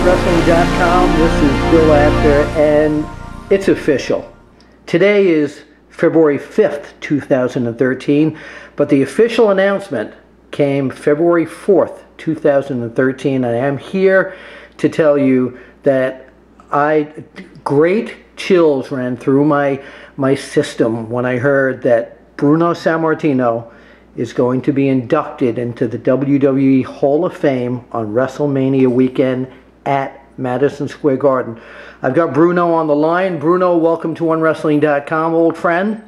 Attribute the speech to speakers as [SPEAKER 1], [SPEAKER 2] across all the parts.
[SPEAKER 1] wrestling.com. This is Bill Apter, and it's official. Today is February 5th, 2013, but the official announcement came February 4th, 2013, and I am here to tell you that great chills ran through my system when I heard that Bruno Sammartino is going to be inducted into the WWE Hall of Fame on WrestleMania weekend at Madison Square Garden. I've got Bruno on the line. Bruno, welcome to OneWrestling.com, old friend.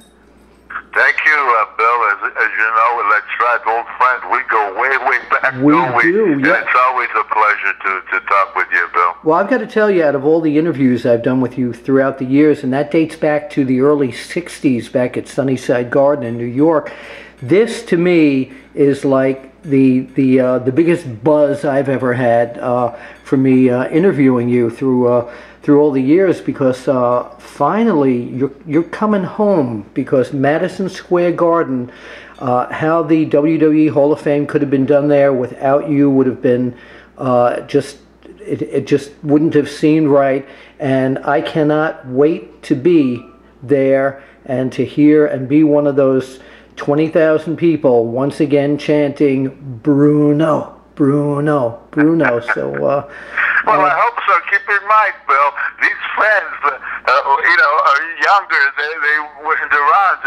[SPEAKER 2] Thank you, Bill. As you know, let's try old friend. We go way back.
[SPEAKER 1] We do, yeah.
[SPEAKER 2] And it's always a pleasure to talk with you, Bill.
[SPEAKER 1] Well, I've got to tell you, out of all the interviews I've done with you throughout the years, and that dates back to the early 60s back at Sunnyside Garden in New York, this to me is like the biggest buzz I've ever had from me interviewing you through all the years, because finally you're coming home, because Madison Square Garden, how the WWE Hall of Fame could have been done there without you would have been it just wouldn't have seemed right, and I cannot wait to be there and to hear and be one of those 20,000 people once again chanting Bruno, Bruno, Bruno. So,
[SPEAKER 2] well, I hope so. Keep in mind, Bill, these fans, are younger. They weren't around,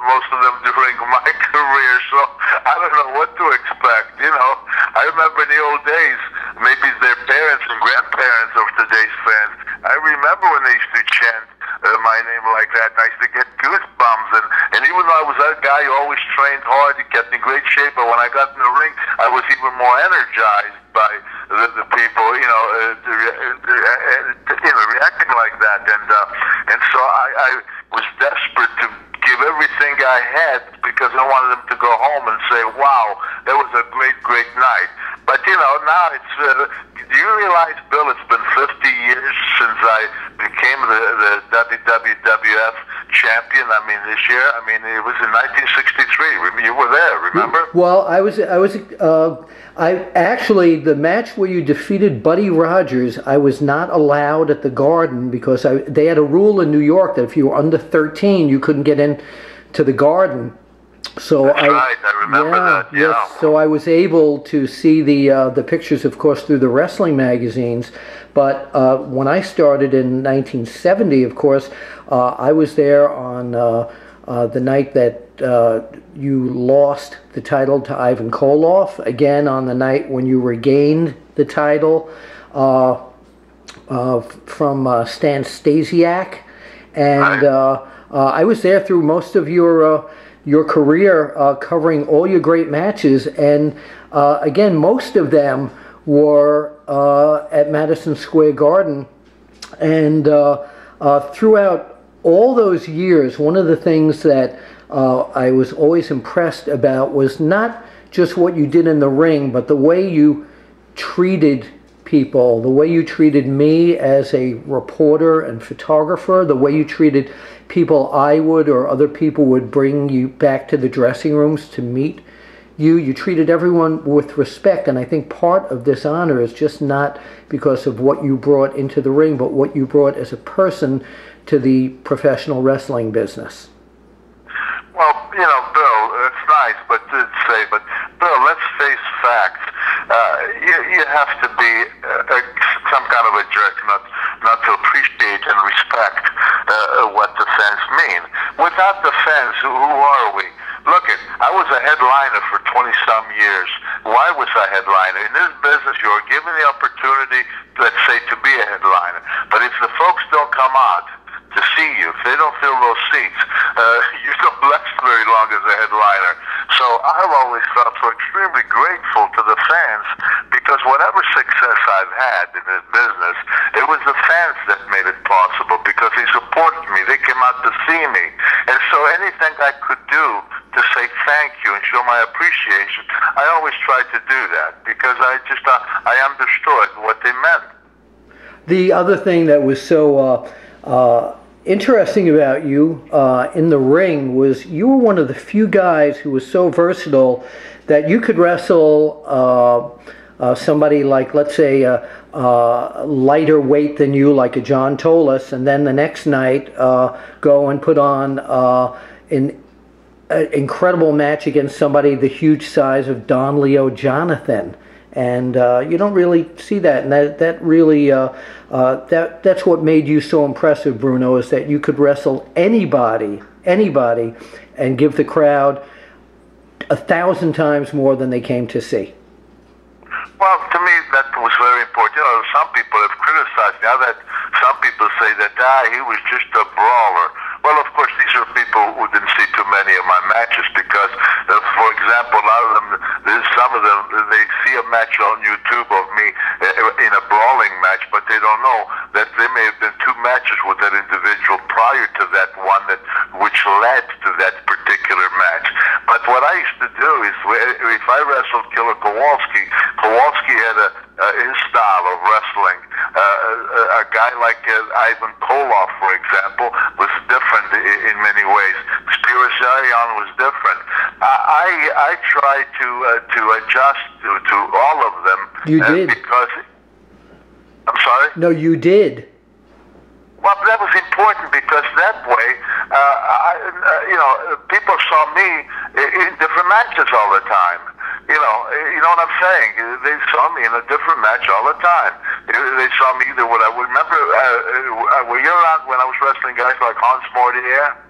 [SPEAKER 2] most of them during my career, so I don't know what to expect. I remember in the old days, maybe their parents and grandparents of today's fans. I remember when they used to chant my name like that, and I used to get goosebumps, and even though I was that guy who always trained hard, he kept in great shape, but when I got in the ring, I was even more energized by the people, reacting like that, and so I was desperate to give everything I had, because I wanted them to go home and say, wow, that was a great night. But now it's, do you realize, Bill, it's been 50 years since I became the WWF champion. I mean, this year, it was in 1963. You were there, remember?
[SPEAKER 1] Well, I actually, the match where you defeated Buddy Rogers, I was not allowed at the Garden, because they had a rule in New York that if you were under 13, you couldn't get into the Garden. So
[SPEAKER 2] That's right. I remember that. Yeah.
[SPEAKER 1] Yes. So I was able to see the pictures, of course, through the wrestling magazines. But when I started in 1970, of course, I was there on the night that you lost the title to Ivan Koloff. Again, on the night when you regained the title from Stan Stasiak, and I was there through most of your career, covering all your great matches, and again, most of them were at Madison Square Garden. And throughout all those years, one of the things that I was always impressed about was not just what you did in the ring, but the way you treated people, the way you treated me as a reporter and photographer, the way you treated people I would or other people would bring you back to the dressing rooms to meet you. You treated everyone with respect, and I think part of this honor is just not because of what you brought into the ring, but what you brought as a person to the professional wrestling business.
[SPEAKER 2] Well, Bill, it's nice, but Bill, let's face facts. You have to be some kind of a jerk not to appreciate and respect what the fans mean. Without the fans, who are we? Look, I was a headliner for 20-some years. Why was I headliner? In this business, you're given the opportunity, let's say, to be a headliner. But if the folks don't come out to see you, if they don't fill those seats, you don't last very long as a headliner. So I've always felt so extremely grateful to the fans, because whatever success I've had in this business, it was the fans that made it possible, because they supported me. They came out to see me. And so anything I could do to say thank you and show my appreciation, I always tried to do that, because I understood what they meant.
[SPEAKER 1] The other thing that was so interesting about you in the ring was you were one of the few guys who was so versatile that you could wrestle somebody like, let's say, lighter weight than you, like a John Tolis, and then the next night go and put on an incredible match against somebody the huge size of Don Leo Jonathan. And you don't really see that, and that really that's what made you so impressive, Bruno, is that you could wrestle anybody, and give the crowd 1,000 times more than they came to see.
[SPEAKER 2] Well, to me, that was very important. You know, some people have criticized me. I've had some people say that he was just a brawler. Well, of course, these are people who didn't see too many of my matches because, for example, a lot of them, some of them, they see a match on YouTube of me in a brawling match, but they don't know that there may have been 2 matches with that individual prior to that one which led to that particular match. But what I used to do is, if I wrestled Killer Kowalski had his style of wrestling. A guy like Ivan Koloff, for example, was different in many ways. Spiros Arion was different. I tried to adjust to all of them.
[SPEAKER 1] You did.
[SPEAKER 2] Because, I'm sorry?
[SPEAKER 1] No, you did.
[SPEAKER 2] Well, that was important because that way, people saw me in different matches all the time. You know what I'm saying? They saw me in a different match all the time. They saw me either what I would remember. Were you around when I was wrestling guys like Hans Mortier?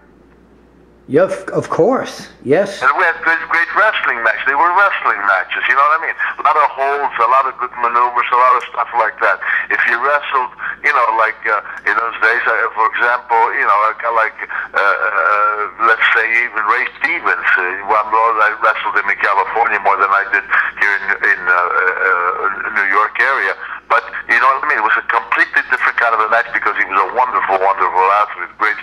[SPEAKER 1] Yeah, of course. Yes.
[SPEAKER 2] And we had great wrestling matches. They were wrestling matches. You know what I mean? A lot of holds, a lot of good maneuvers, a lot of stuff like that. If you wrestled, like in those days, for example, like let's say even Ray Stevens. I wrestled him in California more than I did here in New York area. But you know what I mean? It was a completely different kind of a match because he was a wonderful, wonderful athlete, great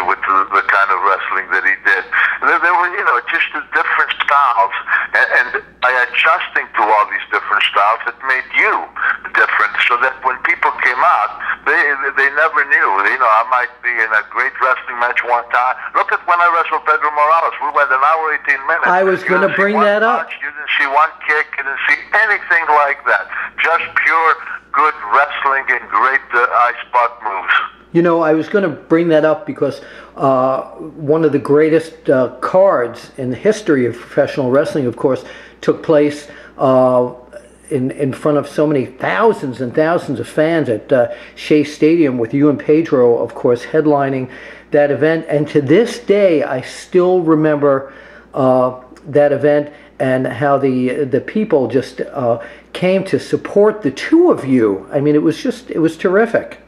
[SPEAKER 2] with the kind of wrestling that he did. There were, just the different styles, and by adjusting to all these different styles, it made you different. So that when people came out, they never knew. I might be in a great wrestling match one time. Look at when I wrestled Pedro Morales. We went an hour 18 minutes.
[SPEAKER 1] I was going to bring that up.
[SPEAKER 2] You didn't see one kick. You didn't see anything like that. Just pure good wrestling and great eye spot moves.
[SPEAKER 1] I was going to bring that up because one of the greatest cards in the history of professional wrestling, of course, took place in front of so many thousands and thousands of fans at Shea Stadium, with you and Pedro, of course, headlining that event. And to this day, I still remember that event and how the people just came to support the two of you. I mean, it was terrific.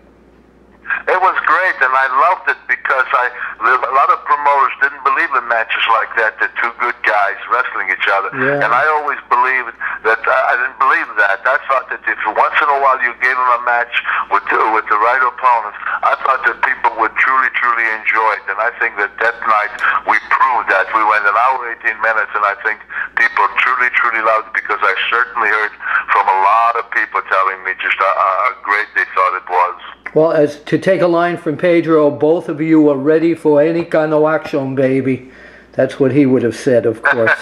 [SPEAKER 2] It was great, and I loved it because a lot of promoters didn't believe in matches like that two good guys wrestling each other.
[SPEAKER 1] Yeah.
[SPEAKER 2] And I always believed that, I didn't believe that. I thought that if once in a while you gave them a match with the right opponents, I thought that people would truly, truly enjoy it. And I think that night we proved that. We went an hour, 18 minutes, and I think people truly, truly loved it because I certainly heard from a lot of people telling me just how great they thought it was.
[SPEAKER 1] Well, as to take a line from Pedro, both of you are ready for any kind of action, baby. That's what he would have said, of course.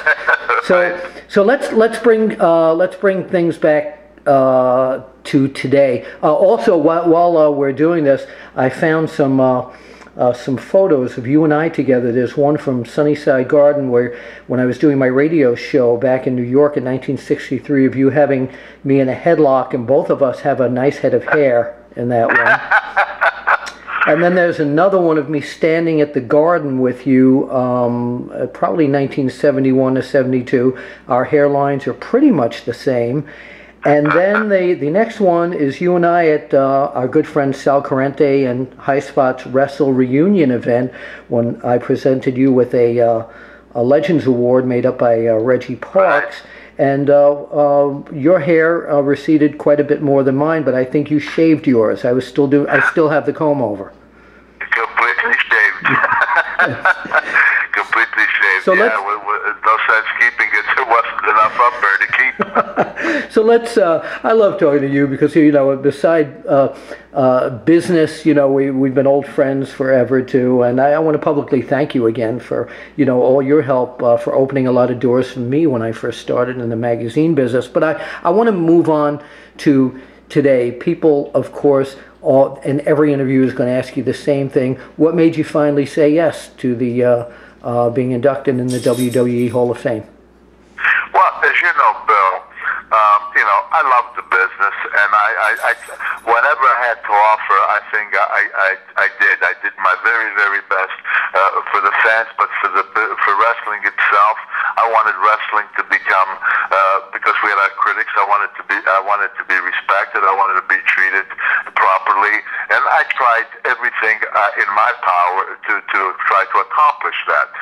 [SPEAKER 1] So let's bring things back to today. Also, while we're doing this, I found some photos of you and I together. There's one from Sunnyside Garden when I was doing my radio show back in New York in 1963, of you having me in a headlock, and both of us have a nice head of hair in that one. And then there's another one of me standing at the Garden with you, probably 1971 to 72. Our hairlines are pretty much the same. And then the next one is you and I at our good friend Sal Corrente and High Spot's Wrestle Reunion event, when I presented you with a Legends Award made up by Reggie Parks. And your hair receded quite a bit more than mine, but I think you shaved yours. I still have the comb over.
[SPEAKER 2] Completely shaved. Completely shaved.
[SPEAKER 1] So
[SPEAKER 2] no sense keeping it. There wasn't enough up there to keep
[SPEAKER 1] So let's. I love talking to you because beside business, we've been old friends forever too, and I want to publicly thank you again for all your help for opening a lot of doors for me when I first started in the magazine business. But I want to move on to today. People, of course, and every interview is going to ask you the same thing. What made you finally say yes to the being inducted in the WWE Hall of Fame?
[SPEAKER 2] Well, as you know, Bill, I love the business, and I whatever I had to offer, I think I did. I did my very, very best for the fans, but for wrestling itself, I wanted wrestling to become because we had our critics. I wanted to be respected. I wanted to be treated properly, and I tried everything in my power to try to accomplish that.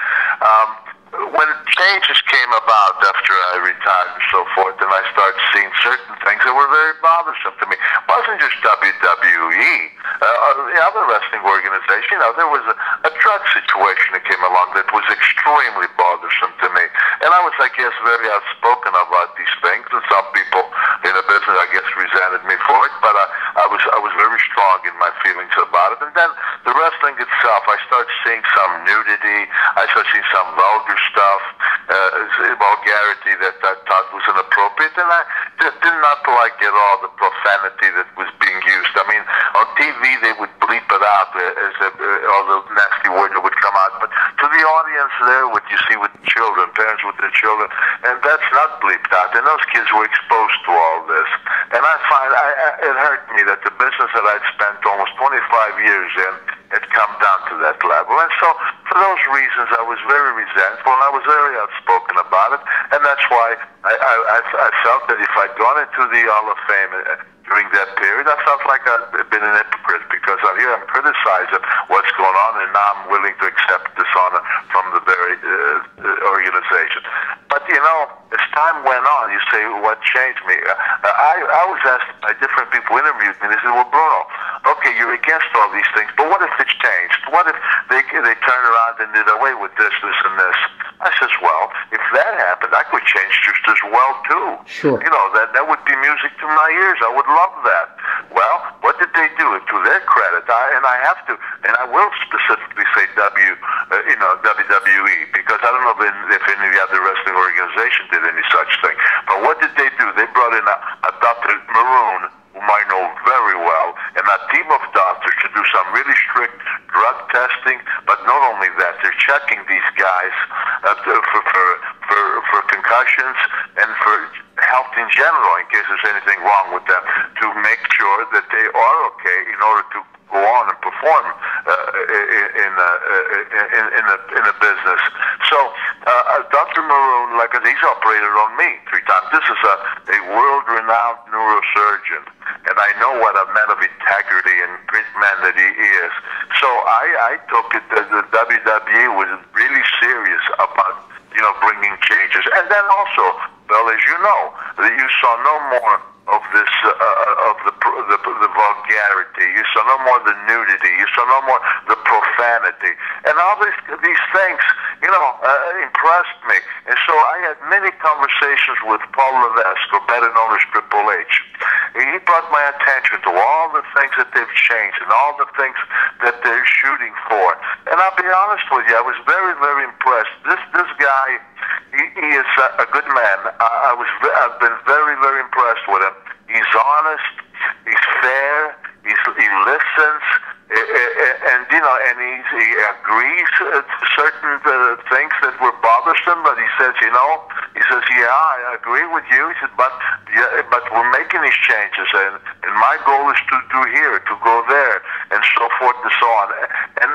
[SPEAKER 2] When changes came about after I retired and so forth, and I started seeing certain things that were very bothersome to me. It wasn't just WWE. The other wrestling organization, there was a drug situation that came along that was extremely bothersome to me. And I was, I guess, very outspoken about these things, and some people in the business, I guess, resented me for it, but I was very strong in my feelings about it. And then the wrestling itself, I started seeing some nudity, I started seeing some vulgar stuff, vulgarity that I thought was inappropriate, and I did not like at all the profanity that was being used. I mean, on TV they would bleep it out as all the nasty words that would come out, but to the audience there, what you see with children, parents with their children, and that's not bleeped out, and those kids were exposed to all this. And I find it hurt me that the business that I'd spent almost 25 years in had come down to that level. And so, for those reasons, I was very resentful, and I was very outspoken about it, and that's why I felt that if I'd gone into the Hall of Fame during that period, I felt like I'd been an hypocrite, because here I'm criticizing what's going on, and now I'm willing to accept dishonor from the very organization. But, as time went on, you say, what changed me? I was asked by different people who interviewed me, they said, well, Bruno, okay, you're against all these things, but what if it's changed? What if they turned around and did away with this, and this? I says, well, if that happened, I could change just as well, too.
[SPEAKER 1] Sure.
[SPEAKER 2] That would be music to my ears. I would love that. Well, what did they do? To their credit, and I will specifically say WWE, because I don't know if any of the other wrestling organization did any such thing. But what did they do? They brought in a Dr. Maroon, whom I know very well, and a team of doctors to do some really strict drug testing. But not only that, they're checking these guys for concussions and for health in general, in case there's anything wrong with them, to make sure that they are okay in order to go on and perform in the business. So Dr. Maroon, like I said, he's operated on me 3 times. This is a world-renowned neurosurgeon, and I know what a man of integrity and great man that he is. So I took it that the WWE was really serious about bringing changes. And then also, Bill, as you know, that you saw no more of this of the vulgarity. You saw no more the nudity. You saw no more the profanity. And all these things, impressed me. And so I had many conversations with Paul Levesque, or better known as Triple H. He brought my attention to all the things that they've changed and all the things that they're shooting for. And I'll be honest with you, I was very, very impressed. This guy, he is a good man. I've been very, very impressed with him. He's honest. He's fair. He listens. And he agrees to certain things that were bothersome, but he says, yeah, I agree with you. He said, but we're making these changes, and my goal is to do here, to go there, and so forth and so on. And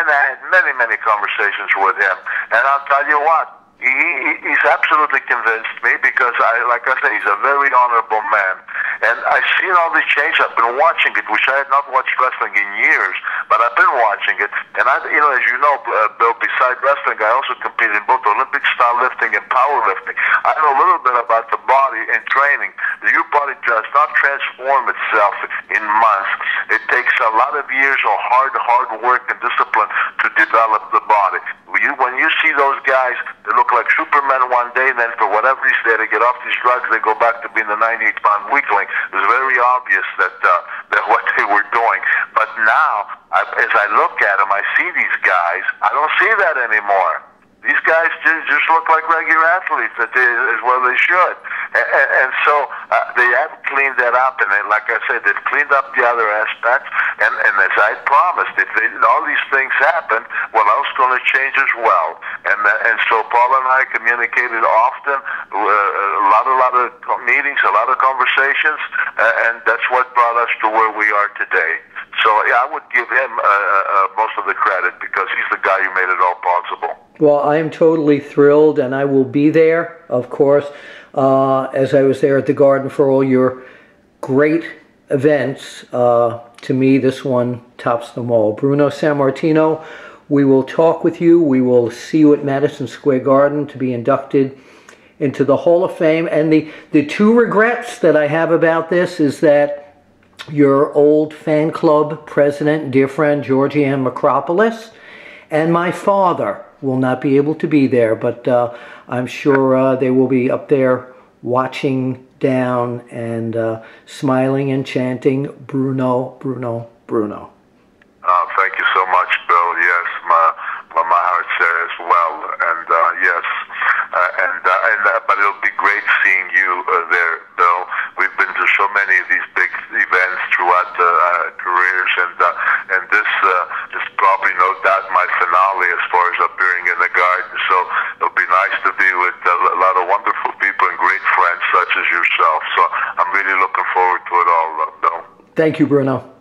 [SPEAKER 2] I had many, many conversations with him, and I'll tell you what, he's absolutely convinced me, because like I say, he's a very honorable man. And I've seen all these changes. I've been watching it, which I had not watched wrestling in years, but I've been watching it. And as you know, Bill, besides wrestling, I also competed in both Olympic style lifting and powerlifting. I know a little bit about the body and training. Your body does not transform itself in months. It takes a lot of years of hard work and discipline to develop the body. when you see those guys, they look like Superman one day, and then for whatever reason they get off these drugs, they go back to being the 98-pound weakling. It was very obvious that what they were doing. But now, as I look at them, I see these guys. I don't see that anymore. These guys just look like regular athletes, as well they should. And so they have cleaned that up, and like I said, they've cleaned up the other aspects. And as I promised, if all these things happen, well, else going to change as well. And so Paul and I communicated often, a lot of meetings, a lot of conversations, and that's what brought us to where we are today. So yeah, I would give him most of the credit, because he's the guy who made it all possible.
[SPEAKER 1] Well, I am totally thrilled, and I will be there, of course, as I was there at the Garden for all your great events. To me, this one tops them all. Bruno Sammartino, we will talk with you. We will see you at Madison Square Garden to be inducted into the Hall of Fame. And the two regrets that I have about this is that your old fan club president, dear friend Georgie Ann Macropolis, and my father will not be able to be there, but I'm sure they will be up there watching down and smiling and chanting, Bruno, Bruno, Bruno.
[SPEAKER 2] Oh, thank you so much, Bill. Yes, my heart's there as well. And yes, but it'll be great seeing you there, Bill. We've been to so many of these big events throughout our careers, and this is probably no doubt my finale as far as appearing in the Garden. So it'll be nice to be with a lot of wonderful people and great friends such as yourself. So I'm really looking forward to it all, Bill.
[SPEAKER 1] Thank you, Bruno.